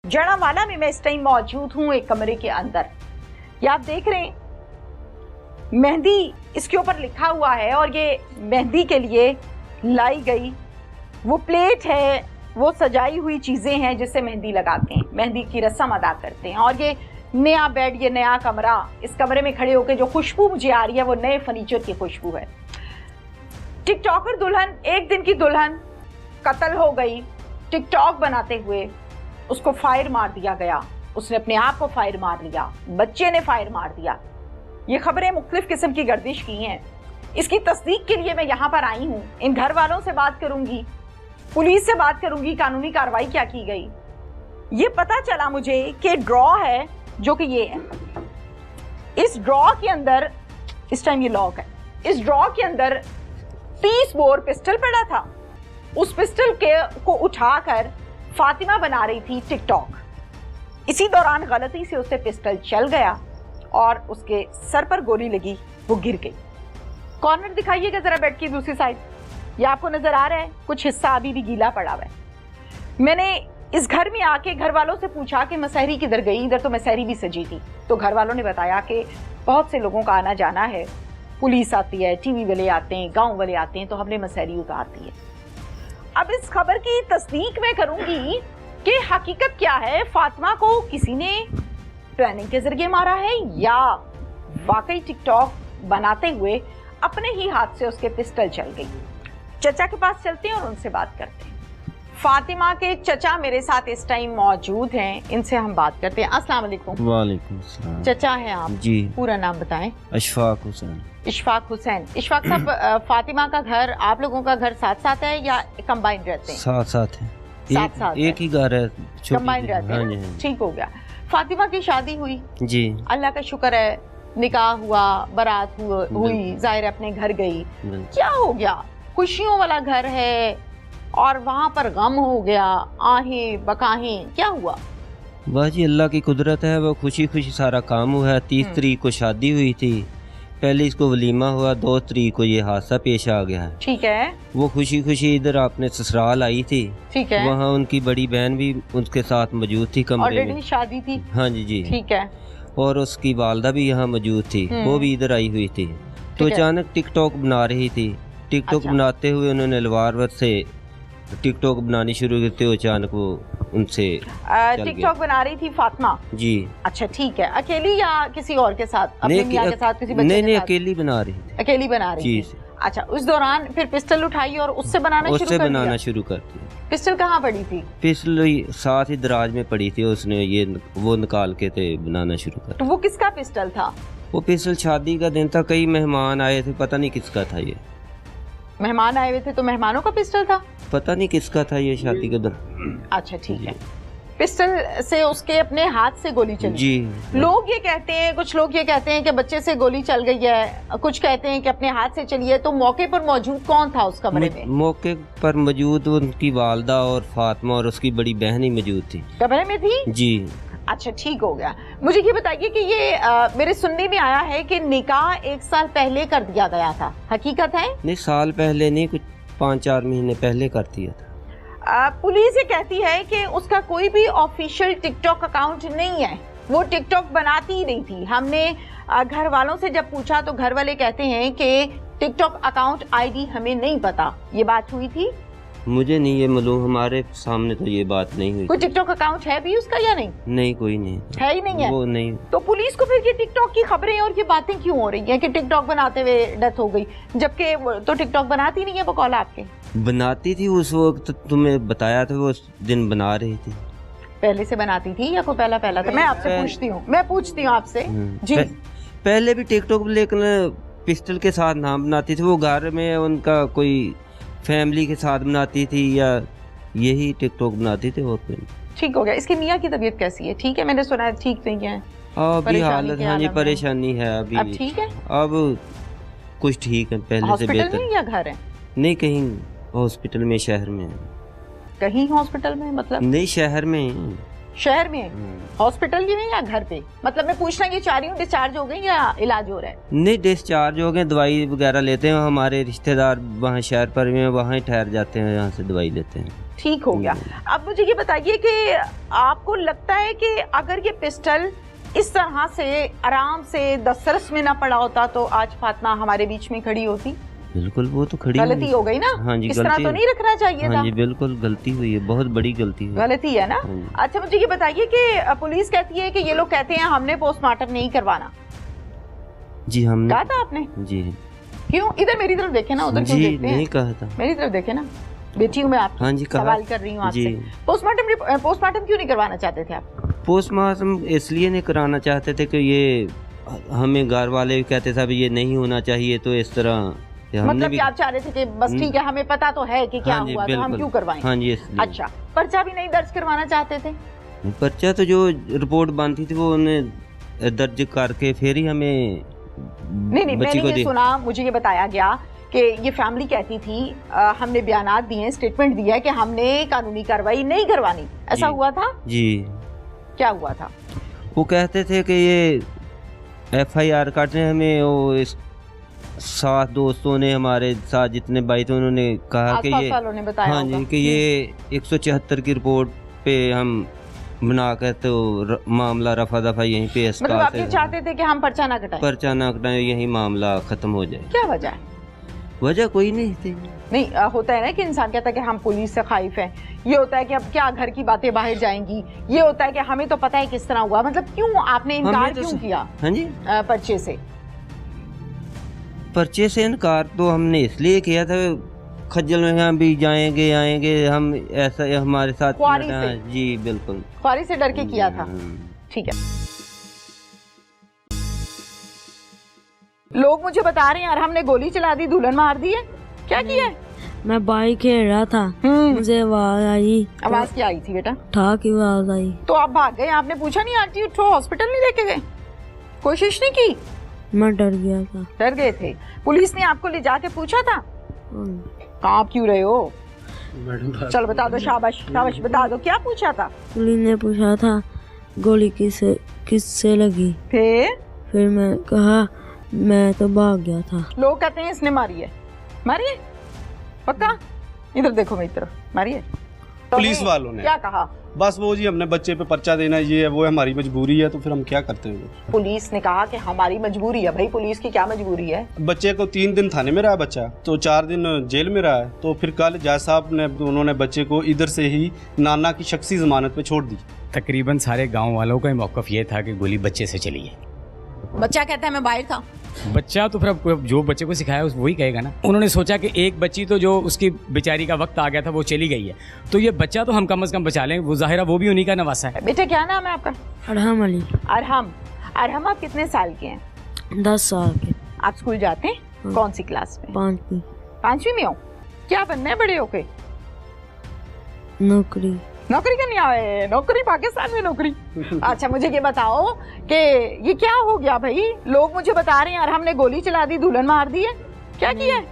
जड़ावाला में मैं इस टाइम मौजूद हूं एक कमरे के अंदर। ये आप देख रहे हैं मेहंदी इसके ऊपर लिखा हुआ है और ये मेहंदी के लिए लाई गई वो प्लेट है, वो सजाई हुई चीजें हैं जिससे मेहंदी लगाते हैं, मेहंदी की रस्म अदा करते हैं। और ये नया बेड, ये नया कमरा, इस कमरे में खड़े होकर जो खुशबू मुझे आ रही है वो नए फर्नीचर की खुशबू है। टिकटॉकर दुल्हन, एक दिन की दुल्हन कत्ल हो गई टिकटॉक बनाते हुए, उसको फायर मार दिया गया, उसने अपने आप को फायर मार लिया, बच्चे ने फायर मार दिया। ये खबरें मुख्तलिफ किस्म की गर्दिश की हैं। इसकी तस्दीक के लिए मैं यहाँ पर आई हूँ। इन घर वालों से बात करूंगी, पुलिस से बात करूंगी, कानूनी कार्रवाई क्या की गई। ये पता चला मुझे कि ड्रॉ है जो कि ये है, इस ड्रॉ के अंदर इस टाइम ये लॉक है, इस ड्रॉ के अंदर 30 बोर पिस्टल पड़ा था। उस पिस्टल को उठाकर फातिमा बना रही थी टिकटॉक। इसी दौरान गलती से उससे पिस्टल चल गया और उसके सर पर गोली लगी, वो गिर गई। कॉर्नर दिखाइएगा जरा बेड की दूसरी साइड, ये आपको नजर आ रहा है, कुछ हिस्सा अभी भी गीला पड़ा हुआ है। मैंने इस घर में आके घर वालों से पूछा कि मसहरी किधर गई, इधर तो मसहरी भी सजी थी। तो घर वालों ने बताया कि बहुत से लोगों का आना जाना है, पुलिस आती है, टीवी वाले आते हैं, गांव वाले आते हैं, तो हमने मसहरी उतार दी है। अब इस खबर की तस्दीक मैं करूंगी कि हकीकत क्या है, फातिमा को किसी ने प्लानिंग के जरिए मारा है या वाकई टिकटॉक बनाते हुए अपने ही हाथ से उसके पिस्टल चल गई। चचा के पास चलते हैं और उनसे बात करते हैं। फातिमा के चचा मेरे साथ इस टाइम मौजूद हैं, इनसे हम बात करते हैं। अस्सलाम वालेकुम। वालेकुम सलाम। चचा हैं आप जी। पूरा नाम बताएं। अशफाक हुसैन। इशफाक हुसैन। इशफाक साहब, फातिमा का घर, आप लोगों का घर साथ साथ है या कंबाइंड रहते हैं? साथ साथ है, साथ एक ही घर है, कंबाइंड रहते हैं ना? ठीक हो गया। फातिमा की शादी हुई जी, अल्लाह का शुक्र है, निकाह हुआ, बारात हुई, जाहिर अपने घर गई। क्या हो गया, खुशियों वाला घर है और वहाँ पर गम हो गया, आहें बकाहें, क्या हुआ? बस जी अल्लाह की कुदरत है, वो खुशी खुशी सारा काम हुआ है। 30 तारीख को शादी हुई थी, पहले इसको वलीमा हुआ, 2 तारीख को ये हादसा पेश आ गया है। ठीक है। वो खुशी खुशी इधर अपने ससुराल आई थी। ठीक है। वहाँ उनकी बड़ी बहन भी उसके साथ मौजूद थी कमरे में। शादी थी। हाँ जी जी। ठीक है। और उसकी वालदा भी यहाँ मौजूद थी, वो भी इधर आई हुई थी। तो अचानक टिकटॉक बना रही थी। टिकटॉक बनाते हुए उन्होंने लवारवत से टिकटॉक बनानी शुरू की थी। अचानक वो उनसे टिकटॉक बना रही थी फातिमा जी। अच्छा ठीक है, अकेली या किसी और के साथ? अपने मियां के साथ, किसी बच्चे के साथ? अकेली बना रही थी। अकेली बना रही थी। अच्छा, उस दौरान फिर पिस्टल उठाई और उससे बनाना शुरू कर दिया। पिस्टल कहाँ पड़ी थी? पिस्टल साथ ही दराज में पड़ी थी, उसने वो निकाल के थे बनाना शुरू कर। तो वो किसका पिस्टल था? वो पिस्टल शादी का दिन था, कई मेहमान आए थे, पता नहीं किसका था ये। मेहमान आए हुए थे तो मेहमानों का पिस्टल था? पता नहीं किसका था ये शादी का दिन। अच्छा ठीक है। पिस्टल से उसके अपने हाथ से गोली चली जी। लोग ये कहते हैं, कुछ लोग ये कहते हैं कि बच्चे से गोली चल गई है, कुछ कहते हैं कि अपने हाथ से चली है। तो मौके पर मौजूद कौन था उस कमरे में? मौके पर मौजूद उनकी वालदा और फातिमा और उसकी बड़ी बहन ही मौजूद थी। कमरे में थी जी। अच्छा ठीक हो गया। मुझे ये बताइए कि ये मेरे सुनने में आया है कि निकाह 1 साल पहले कर दिया गया था, हकीकत है? नहीं, साल पहले नहीं, कुछ 5-4 महीने पहले कर दिया था। पुलिस ये कहती है कि उसका कोई भी ऑफिशियल टिकटॉक अकाउंट नहीं है, वो टिकटॉक बनाती ही नहीं थी। हमने घर वालों से जब पूछा तो घर वाले कहते हैं कि टिकटॉक अकाउंट आईडी हमें नहीं पता। ये बात हुई थी? मुझे नहीं ये मालूम, हमारे सामने तो ये बात नहीं हुई। कोई टिकटॉक अकाउंट है भी उसका या नहीं? नहीं, कोई नहीं है ही नहीं है। वो नहीं। तो पुलिस को फिर ये टिकटॉक की खबरें और ये बातें क्यों हो रही हैं कि टिकटॉक बनाते हुए डेथ हो गई, जबकि तो टिकटॉक बनाती नहीं है वो? कॉल आपके बनाती थी उस वक्त, तुम्हें बताया था, वो दिन बना रही थी। पहले से बनाती थी या कोई पहला था? मैं आपसे पूछती हूँ आपसे जी। पहले भी टिकटॉक, लेकिन पिस्टल के साथ नाम बनाती थी। वो घर में उनका कोई फैमिली के साथ बनाती थी या यही टिकटॉक बनाती थी। और ठीक हो गया। इसके मियाँ की तबीयत कैसी है? ठीक है, मैंने सुना है ठीक नहीं है अभी हालत। हाँ जी, परेशानी है अभी। अब ठीक है? अब कुछ ठीक है, पहले से बेहतर। या घर है? नहीं, कहीं हॉस्पिटल में, शहर में। कहीं हॉस्पिटल में मतलब? नहीं, शहर में। शहर में हॉस्पिटल में या घर पे? मतलब मैं पूछना ये चाह रही हूँ, डिस्चार्ज हो गई या इलाज हो रहा है? नहीं, डिस्चार्ज हो गए, दवाई वगैरह लेते हैं। हमारे रिश्तेदार वहाँ शहर पर भी हैं, वहाँ ही ठहर जाते हैं, यहाँ से दवाई लेते हैं। ठीक हो गया। अब मुझे ये बताइए कि आपको लगता है कि अगर ये पिस्टल इस तरह से आराम से दस्तरस में ना पड़ा होता तो आज फातिमा हमारे बीच में खड़ी होती? बिल्कुल, वो तो खड़ी गलती हो गई ना। हाँ जी, इस तरह तो नहीं रखना चाहिए था। हाँ जी, बिल्कुल गलती हुई है, बहुत बड़ी गलती हुई, गलती है ना। अच्छा मुझे ये बताइए कि पुलिस कहती है कि ये लोग कहते हैं हमने पोस्टमार्टम नहीं करवाना। जी हमने कहा था आपने? जी। क्यों? इधर मेरी तरफ देखे ना, उधर क्यों देखते हैं? नहीं कहा था, मेरी तरफ देखे ना, बेटी हूँ मैं आपकी। हाँ जी, सवाल कर रही हूँ आपसे। पोस्टमार्टम क्यों नहीं करवाना चाहते थे आप? पोस्टमार्टम इसलिए नहीं कराना चाहते थे कि ये हमें घर वाले भी कहते थे ये नहीं होना चाहिए, तो इस तरह मतलब कि आप चाह रहे थे कि बस ठीक है, हमें पता तो है कि क्या हुआ, तो हम क्यों करवाएं? हाँ जी। अच्छा, पर्चा भी नहीं दर्ज करवाना चाहते थे? पर्चा तो जो रिपोर्ट बनती थी वो उन्हें दर्ज करके फिर ही हमें नहीं मैंने ये सुना, मुझे ये बताया गया कि ये फैमिली कहती थी हमने बयानात दिए, स्टेटमेंट दिया है कि हमने कानूनी कार्रवाई नहीं करवानी। ऐसा हुआ था? जी। क्या हुआ था? वो कहते थे कि ये FIR काटने, हमें वो साथ दोस्तों ने, हमारे साथ जितने भाई थे उन्होंने कहा कि ये हाँ जी कि ये 174 की रिपोर्ट पे हम बना कर तो मामला रफा दफा यहीं पे मतलब आप ये चाहते थे कि हम पर्चा ना कटाएं, यही मामला खत्म हो जाए। क्या वजह है? वजह कोई नहीं थी। नहीं होता है ना कि इंसान कहता है कि हम पुलिस से खाइफ हैं, ये होता है कि अब क्या घर की बातें बाहर जाएंगी, ये होता है कि हमें तो पता है किस तरह हुआ। मतलब क्यों आपने इनकार क्यों किया? हाँ जी, पर्चे से इनकार तो हमने इसलिए किया था, खज्जल में हम भी जाएंगे आएंगे, हम ऐसा हमारे साथ जी बिल्कुल ख्वारी से डर के किया था। ठीक है, लोग मुझे बता रहे हैं यार हमने गोली चला दी, दुल्हन मार दी है। क्या किया है? मैं बाइक खेल रहा था, मुझे आवाज आई। आवाज क्या आई थी बेटा? ठा की आवाज आई। तो आप भाग गए, आपने पूछा नहीं आंटी उठो, हॉस्पिटल नहीं लेके गए? कोशिश नहीं की? मैं डर गया था। डर गए थे? पुलिस ने आपको ले जाके पूछा था आप क्यों रहे हो? चलो बता दो, शाबाश शाबाश, बता दो क्या पूछा था? पुलिस ने पूछा था गोली किससे लगी। फिर मैं कहा मैं तो भाग गया था। लोग कहते हैं इसने मारी है। मारी है पक्का? इधर देखो मेरी तरफ, मारी है। पुलिस वालों ने क्या कहा? बस वो जी हमने बच्चे पे पर्चा देना, ये है वो है, हमारी मजबूरी है, तो फिर हम क्या करते हैं? पुलिस ने कहा कि हमारी मजबूरी है। भाई पुलिस की क्या मजबूरी है? बच्चे को 3 दिन थाने में रहा बच्चा, तो 4 दिन जेल में रहा है। तो फिर कल जज साहब ने उन्होंने बच्चे को इधर से ही नाना की शख्सी जमानत पे छोड़ दी। तकरीबन सारे गाँव वालों का मौक़िफ़ ये था कि गोली बच्चे से चली है। बच्चा कहता है मैं बाहर था। बच्चा तो फिर जो बच्चे को सिखाया वही कहेगा ना। उन्होंने सोचा कि एक बच्ची तो जो उसकी बेचारी का वक्त आ गया था वो चली गई है, तो ये बच्चा तो हम कम से कम बचा लें। वो ज़ाहिरा वो भी उन्हीं का नवासा है। बेटा क्या नाम है आपका? अरहम अली। अरहम आप कितने साल के हैं? 10 साल के। आप स्कूल जाते हैं? कौन सी क्लास में? 5वीं में हो? क्या बनना है बड़े होके? नौकरी करनी आए? नौकरी पाकिस्तान में नौकरी? अच्छा मुझे ये बताओ कि ये क्या हो गया भाई? लोग मुझे बता रहे हैं यार हमने गोली चला दी, दुल्हन मार दी है। क्या किया है?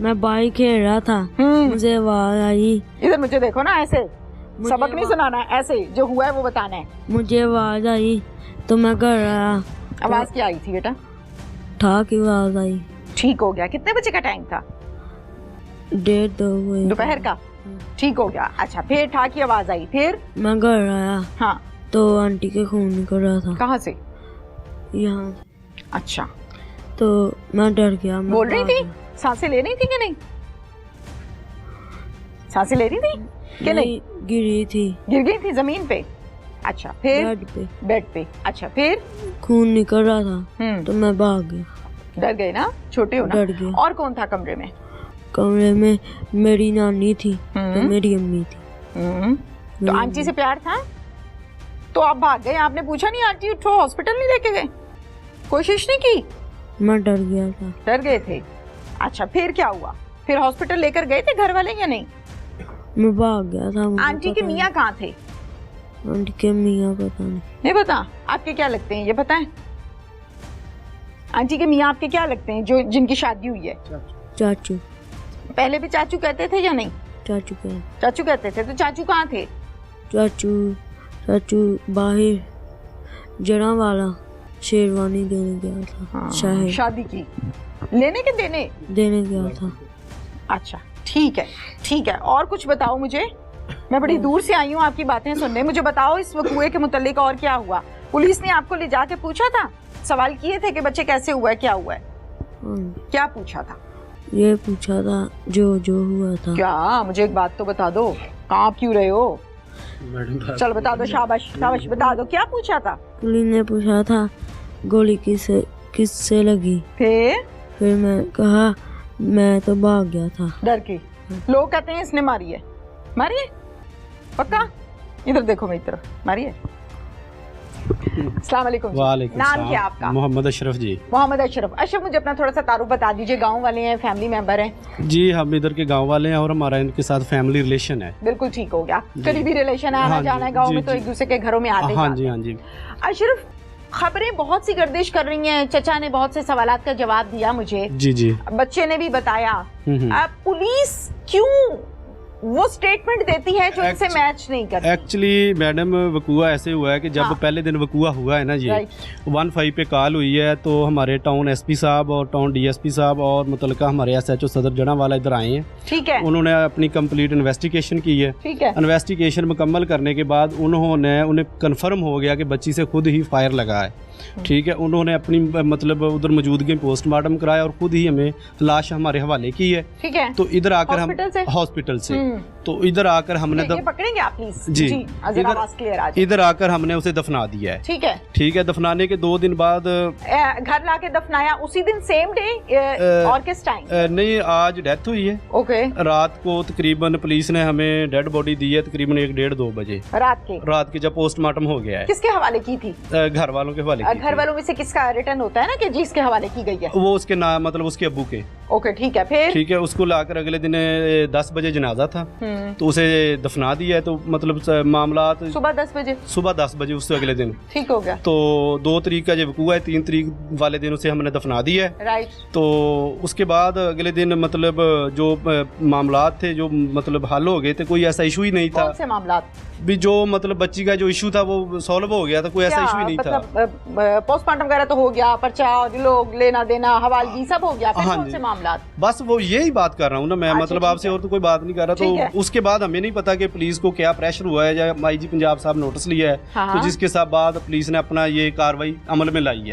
मैं बाइक खेल रहा था, मुझे आवाज आई। इधर मुझे देखो ना, ऐसे सबक नहीं सुनाना है, ऐसे जो हुआ है वो बताना है। मुझे आवाज आई तो मैं घर आया। आवाज क्या आई थी बेटा? ठा की आवाज आई। ठीक हो गया। कितने बजे का टाइम था? 1:30 दोपहर का। ठीक हो गया। अच्छा फिर ठा की आवाज आई, फिर? मैं घर आया। हाँ तो आंटी के खून निकल रहा था। कहाँ से? यहाँ। अच्छा तो मैं डर गया। बोल रही थी? सांसें ले रही थी कि नहीं? सांसें ले रही थी कि नहीं? गिर गई थी जमीन पे। अच्छा फिर? बेड पे। अच्छा फिर? खून निकल रहा था तो मैं भाग गया। डर गए ना, छोटे हो ना? डर गया। और कौन था कमरे में? कमरे में मेरी नानी थी तो मेरी अम्मी थी। तो आंटी से प्यार था? तो आप भाग गए, आपने पूछा नहीं आंटी उठो, हॉस्पिटल नहीं लेके गए? कोशिश नहीं की? मैं डर गया था। डर गए थे? अच्छा फिर क्या हुआ? फिर हॉस्पिटल लेकर गए थे घर वाले या नहीं? मैं भाग गया था। आंटी के मियाँ कहाँ थे? आंटी के मियाँ पता नहीं पता? आपके क्या लगते हैं ये बताएं? आंटी के मियाँ आपके क्या लगते हैं जो जिनकी शादी हुई है? चाचू। पहले भी चाचू कहते थे या नहीं? चाचू कहते थे। तो चाचू कहाँ थे? चाचू चाचू बाहर जड़ा वाला शेरवानी देने गया था। हाँ, शायद शादी की लेने के देने गया था। अच्छा ठीक है। और कुछ बताओ मुझे, मैं बड़ी दूर से आई हूँ आपकी बातें सुनने। मुझे बताओ इस वकूए के मुतालिक और क्या हुआ। पुलिस ने आपको ले जाके पूछा था, सवाल किए थे कि बच्चे कैसे हुआ है, क्या हुआ है? क्या पूछा था? ये पूछा था जो हुआ था। क्या? मुझे एक बात तो बता दो, कांप क्यों रहे हो? चल बता दो, शाबाश बता दो, क्या पूछा था? पुलिस ने पूछा था गोली किससे लगी। फिर मैं कहा मैं तो भाग गया था डर के। लोग कहते हैं इसने मारी है पक्का? इधर देखो मेरी तरफ, मारी है। अस्सलाम वालेकुम। नाम क्या आपका? मोहम्मद अशरफ जी। मोहम्मद अशरफ, मुझे अपना थोड़ा सा तारुफ बता दीजिए। गांव वाले हैं, फैमिली मेंबर हैं? जी हम इधर के गांव वाले हैं और हमारा इनके साथ फैमिली रिलेशन है। बिल्कुल ठीक हो गया, करीबी रिलेशन है, आना जाना है गाँव में तो एक दूसरे के घरों में आते। हाँ जी। अशरफ, खबरें बहुत सी गर्दिश कर रही हैं, चचा ने बहुत से सवालात का जवाब दिया मुझे, जी बच्चे ने भी बताया। पुलिस क्यों वो स्टेटमेंट देती है जो इनसे मैच नहीं करती? एक्चुअली मैडम वकूआ ऐसे हुआ है कि जब पहले दिन वकूआ हुआ है ना जी, 15 पे कॉल हुई है तो हमारे टाउन एसपी साहब और टाउन डीएसपी साहब और मुतलका हमारे एसएचओ सदर जड़ावाला इधर आए हैं। ठीक है। उन्होंने अपनी कंप्लीट इन्वेस्टिगेशन की है। ठीक है। इन्वेस्टिगेशन मुकम्मल करने के बाद उन्हें कन्फर्म हो गया कि बच्ची से खुद ही फायर लगा है। ठीक है। उन्होंने अपनी मतलब उधर मौजूदगी पोस्टमार्टम कराया और खुद ही हमें लाश हमारे हवाले की है। ठीक है। तो इधर आकर हम हॉस्पिटल से तो इधर आकर हमने पकड़ेंगे आप प्लीज जी, इधर आकर हमने उसे दफना दिया है। ठीक है। दफनाने के 2 दिन बाद घर लाके दफनाया उसी दिन, सेम डे और किस टाइम? नहीं, आज डेथ हुई है। ओके। रात को तकरीबन पुलिस ने हमें डेड बॉडी दी है तकरीबन 1-1:30-2 बजे रात के जब पोस्टमार्टम हो गया है। किसके हवाले की थी? घर वालों के हवाले। घर वालों में से किसका रिटर्न होता है ना कि जिसके हवाले की गई है? वो उसके नाम मतलब उसके अब्बू के। ओके ठीक है। फिर ठीक है, उसको लाकर अगले दिन 10 बजे जनाजा था तो उसे दफना दिया है। तो मतलब मामला सुबह 10 बजे उससे अगले दिन ठीक हो गया। तो 2 तारीख का जो वकूआ है 3 तारीख वाले दिन उसे हमने दफना दिया है। राइट। तो उसके बाद अगले दिन मतलब जो मामला थे जो मतलब हल हो गए थे, कोई ऐसा इशू ही नहीं था। कौन से मामला? भी जो मतलब बच्ची का जो इशू था वो सॉल्व हो गया था, कोई ऐसा इशू ही नहीं था। पोस्टमार्टम वगैरह तो हो गया, पर्चा लोग लेना देना हवालगी सब हो गया। कौन से मामला? बस वो यही बात कर रहा हूँ ना मैं, मतलब आपसे और तो कोई बात नहीं कर रहा। तो उसके बाद हमें नहीं पता कि पुलिस को क्या प्रेशर हुआ है या आईजी पंजाब साहब नोटिस लिया है तो जिसके साथ बाद पुलिस ने अपना ये कार्रवाई अमल में लाई है।